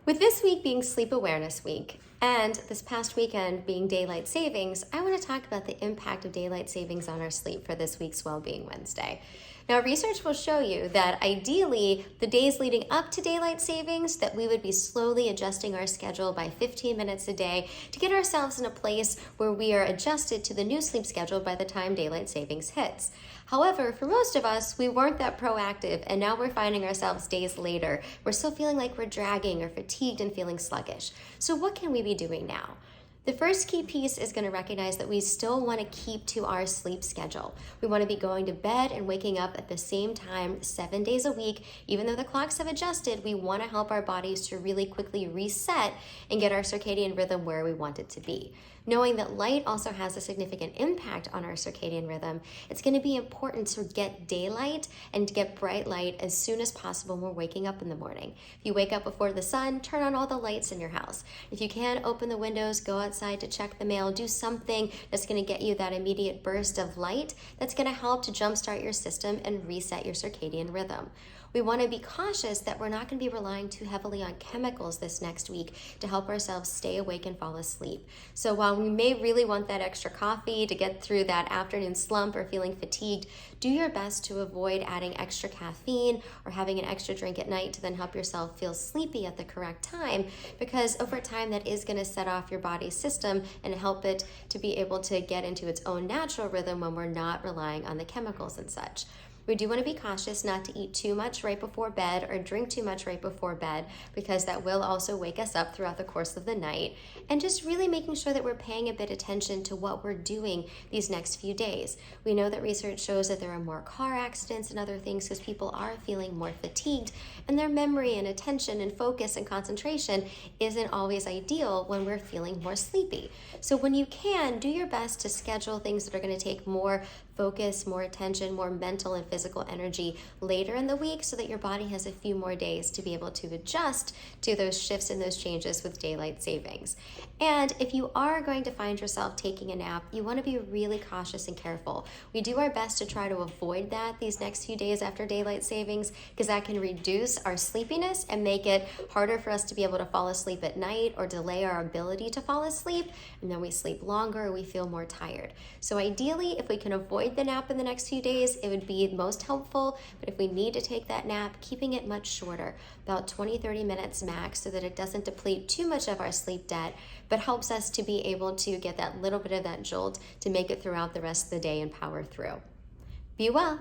With this week being Sleep Awareness Week and this past weekend being Daylight Savings, I want to talk about the impact of daylight savings on our sleep for this week's Wellbeing Wednesday. Now, research will show you that ideally, the days leading up to daylight savings, that we would be slowly adjusting our schedule by 15 minutes a day to get ourselves in a place where we are adjusted to the new sleep schedule by the time daylight savings hits. However, for most of us, we weren't that proactive, and now we're finding ourselves days later. We're still feeling like we're dragging or fatigued and feeling sluggish. So what can we be doing now? The first key piece is going to recognize that we still want to keep to our sleep schedule. We want to be going to bed and waking up at the same time 7 days a week. Even though the clocks have adjusted, we want to help our bodies to really quickly reset and get our circadian rhythm where we want it to be. Knowing that light also has a significant impact on our circadian rhythm, it's going to be important to get daylight and to get bright light as soon as possible when we're waking up in the morning. If you wake up before the sun, turn on all the lights in your house. If you can, open the windows, go outside to check the mail, do something that's going to get you that immediate burst of light that's going to help to jumpstart your system and reset your circadian rhythm. We want to be cautious that we're not going to be relying too heavily on chemicals this next week to help ourselves stay awake and fall asleep. So while we may really want that extra coffee to get through that afternoon slump or feeling fatigued, do your best to avoid adding extra caffeine or having an extra drink at night to then help yourself feel sleepy at the correct time, because over time that is going to set off your body's system and help it to be able to get into its own natural rhythm when we're not relying on the chemicals and such. We do want to be cautious not to eat too much right before bed or drink too much right before bed, because that will also wake us up throughout the course of the night. And just really making sure that we're paying a bit attention to what we're doing these next few days. We know that research shows that there are more car accidents and other things because people are feeling more fatigued, and their memory and attention and focus and concentration isn't always ideal when we're feeling more sleepy. So when you can, do your best to schedule things that are going to take more focus, more attention, more mental and physical energy later in the week, so that your body has a few more days to be able to adjust to those shifts and those changes with daylight savings. And if you are going to find yourself taking a nap, you want to be really cautious and careful. We do our best to try to avoid that these next few days after daylight savings, because that can reduce our sleepiness and make it harder for us to be able to fall asleep at night or delay our ability to fall asleep, and then we sleep longer or we feel more tired. So ideally, if we can avoid the nap in the next few days, it would be most helpful. But if we need to take that nap, keeping it much shorter, about 20-30 minutes max, so that it doesn't deplete too much of our sleep debt, but helps us to be able to get that little bit of that jolt to make it throughout the rest of the day and power through. Be well.